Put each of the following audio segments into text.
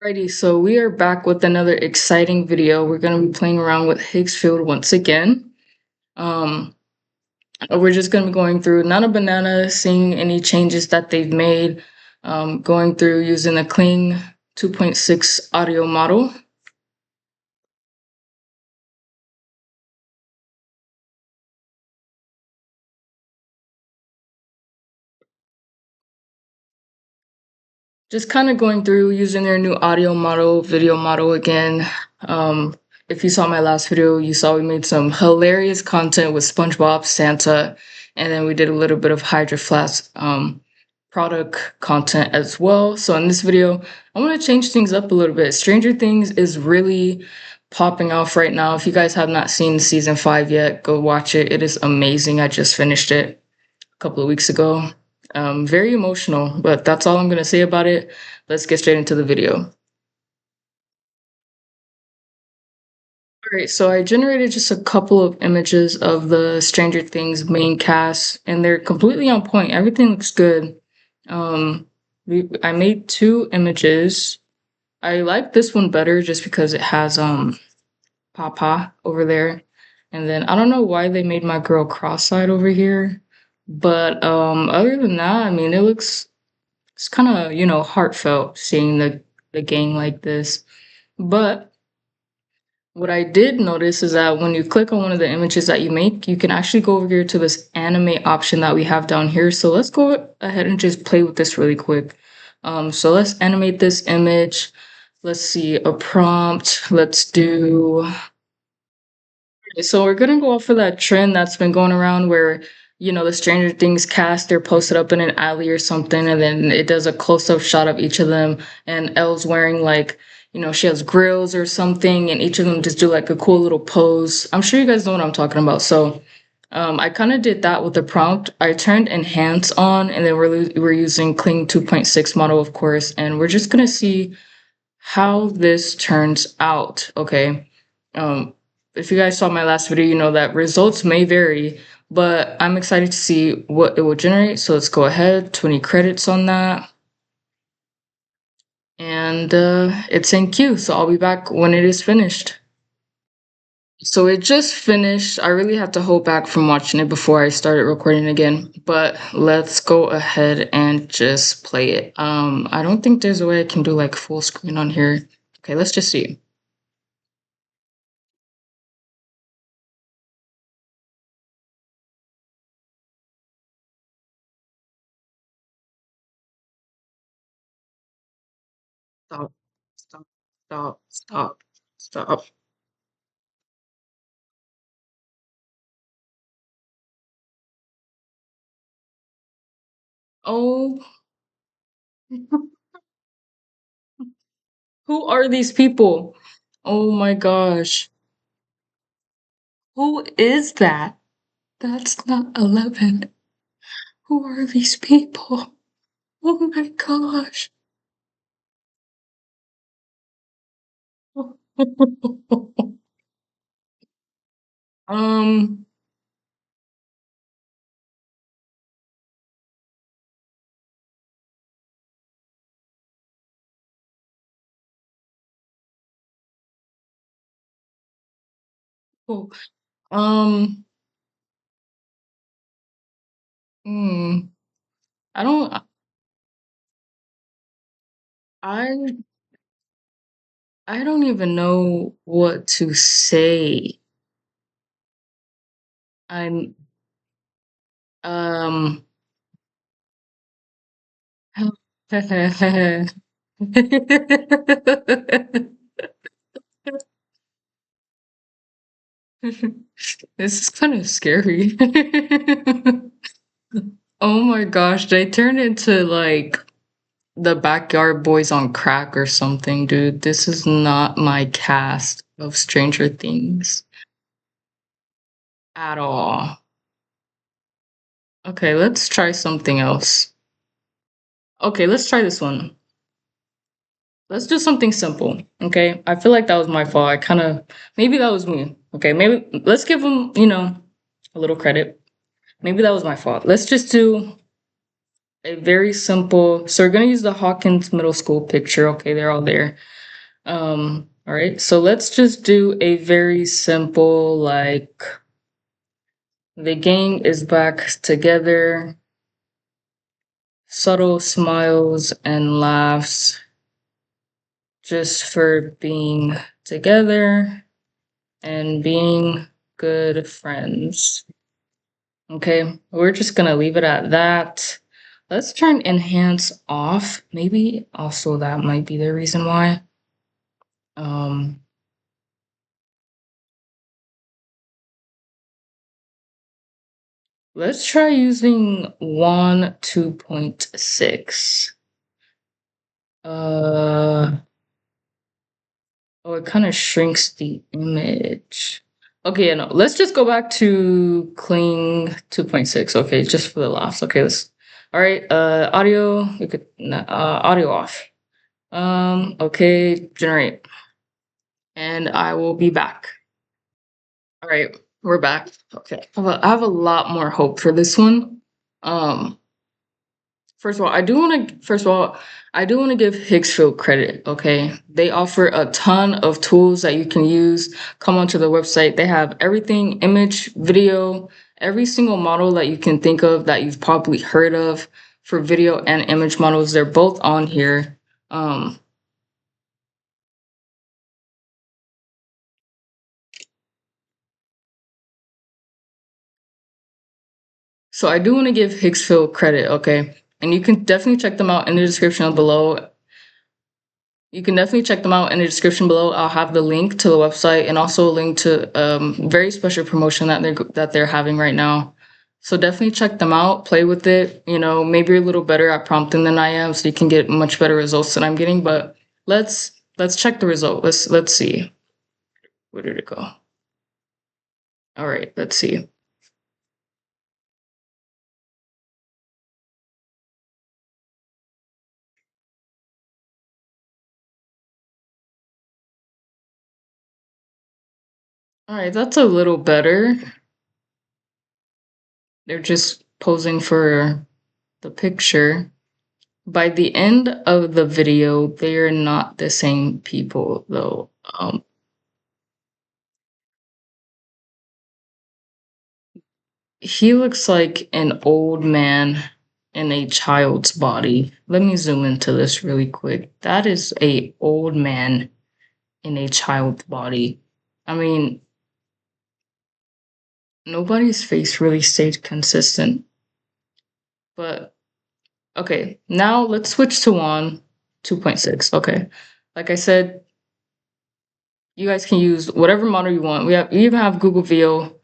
Alrighty, so we are back with another exciting video. We're going to be playing around with Higgsfield once again. Um, we're just going to be going through Nana Banana, seeing any changes that they've made, going through using the Kling 2.6 audio model. Just kind of going through using their new audio model, video model again. If you saw my last video, you saw we made some hilarious content with SpongeBob, Santa, and then we did a little bit of Hydro Flask product content as well. So in this video, I want to change things up a little bit. Stranger Things is really popping off right now. If you guys have not seen season 5 yet, go watch it. It is amazing. I just finished it a couple of weeks ago. Very emotional, but that's all I'm going to say about it. Let's get straight into the video. All right, so I generated just a couple of images of the Stranger Things main cast, and they're completely on point. Everything looks good. Um, I made two images. I like this one better just because it has Papa over there, and then I don't know why they made my girl cross-eyed over here, but other than that, I mean, it's kind of, heartfelt seeing the gang like this. But what I did notice is that when you click on one of the images that you make, you can actually go over here to this animate option that we have down here. So let's go ahead and just play with this really quick. So let's animate this image. Let's see, a prompt. Let's do. Okay, so we're gonna go off of that trend that's been going around where, the Stranger Things cast, they're posted up in an alley or something, and then it does a close-up shot of each of them, and Elle's wearing like, she has grills or something, and each of them just do like a cool little pose. I'm sure you guys know what I'm talking about. So I kind of did that with the prompt. I turned enhance on, and then we're using Kling 2.6 model, of course, and we're just gonna see how this turns out. Okay. Um, if you guys saw my last video, you know that results may vary, but I'm excited to see what it will generate. So let's go ahead, 20 credits on that. And it's in queue, so I'll be back when it is finished. So it just finished. I really have to hold back from watching it before I started recording again, but let's go ahead and just play it. I don't think there's a way I can do like full screen on here. Okay, let's just see. Stop, stop, stop, stop, stop. Oh, who are these people? Oh my gosh. Who is that? That's not 11. Who are these people? Oh my gosh. um, oh, um, hmm, I don't, I, I don't even know what to say. I'm, um, this is kind of scary. Oh my gosh, they turned into like the backyard boys on crack or something, dude. This is not my cast of Stranger Things at all. Okay, let's try something else. Okay, let's try this one. Let's do something simple. Okay, I feel like that was my fault. Maybe that was me. Okay, maybe let's give them, a little credit. Maybe that was my fault. Let's just do a very simple. So we're gonna use the Hawkins Middle School picture. Okay, they're all there. All right. So let's just do a very simple, like the gang is back together. Subtle smiles and laughs just for being together and being good friends. Okay, we're just gonna leave it at that. Let's turn enhance off. Maybe also that might be the reason why. Um, let's try using 2.6. Uh, oh, it kind of shrinks the image. Okay, yeah, no, let's just go back to cling 2.6. Okay, just for the laughs. Okay, let's. All right, audio. We could audio off. Okay, generate, and I will be back. All right, we're back. Okay, I have a lot more hope for this one. Um, First of all, I do want to give Higgsfield credit. Okay, they offer a ton of tools that you can use. Come onto the website; they have everything: image, video, every single model that you can think of that you've probably heard of for video and image models. They're both on here. Um, so I do want to give Higgsfield credit. Okay, and you can definitely check them out in the description below. You can definitely check them out in the description below. I'll have the link to the website and also a link to very special promotion that they're having right now. So definitely check them out. Play with it. You know, maybe you're a little better at prompting than I am, so you can get much better results than I'm getting. But let's check the result. Let's see. Where did it go? All right, let's see. All right, that's a little better. They're just posing for the picture. By the end of the video, they're not the same people though. He looks like an old man in a child's body. Let me zoom into this really quick. That is a old man in a child's body. I mean, nobody's face really stayed consistent. But okay, now let's switch to one 2.6. Okay. Like I said, you guys can use whatever model you want. We even have Google VO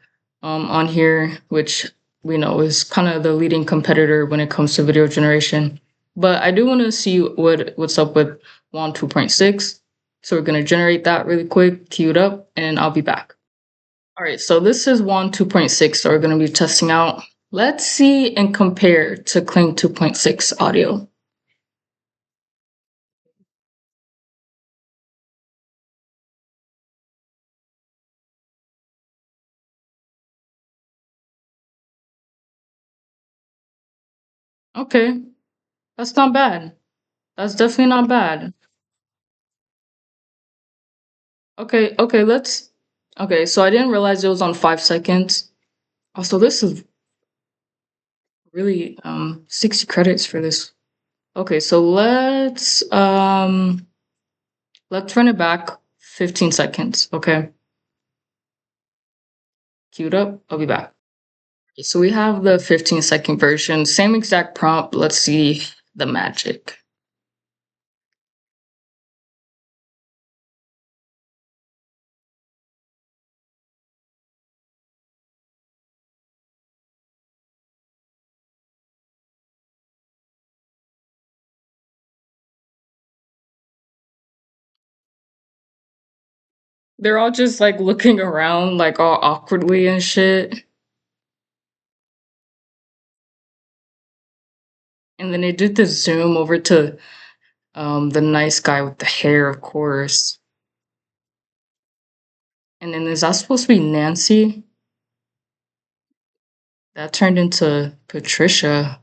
on here, which we know is kind of the leading competitor when it comes to video generation. But I do want to see what's up with WAN 2.6. So we're going to generate that really quick, queue it up, and I'll be back. All right, so this is WAN 2.6 that we're going to be testing out. Let's see and compare to Kling 2.6 audio. Okay, that's not bad. That's definitely not bad. Okay, let's. Okay, so I didn't realize it was on 5 seconds. Also, this is really 60 credits for this. Okay, so let's run it back 15 seconds. Okay, queued up. I'll be back. So we have the 15-second version, same exact prompt. Let's see the magic. They're all just like looking around like all awkwardly and shit. And then they did the zoom over to the nice guy with the hair, of course. And then is that supposed to be Nancy? That turned into Patricia.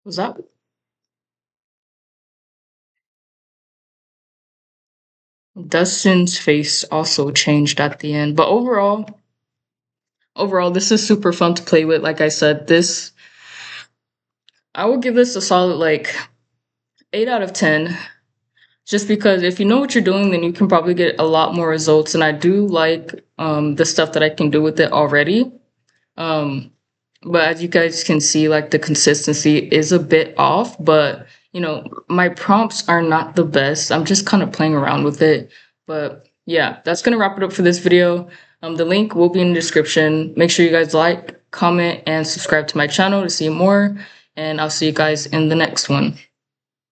Was that Dustin's face also changed at the end? But overall, this is super fun to play with. Like I said, this I will give this a solid like 8 out of 10. Just because if you know what you're doing, then you can probably get a lot more results. And I do like the stuff that I can do with it already. Um, but as you guys can see, like the consistency is a bit off, but my prompts are not the best. I'm just kind of playing around with it. But yeah, that's gonna wrap it up for this video. The link will be in the description. Make sure you guys like, comment, and subscribe to my channel to see more. And I'll see you guys in the next one.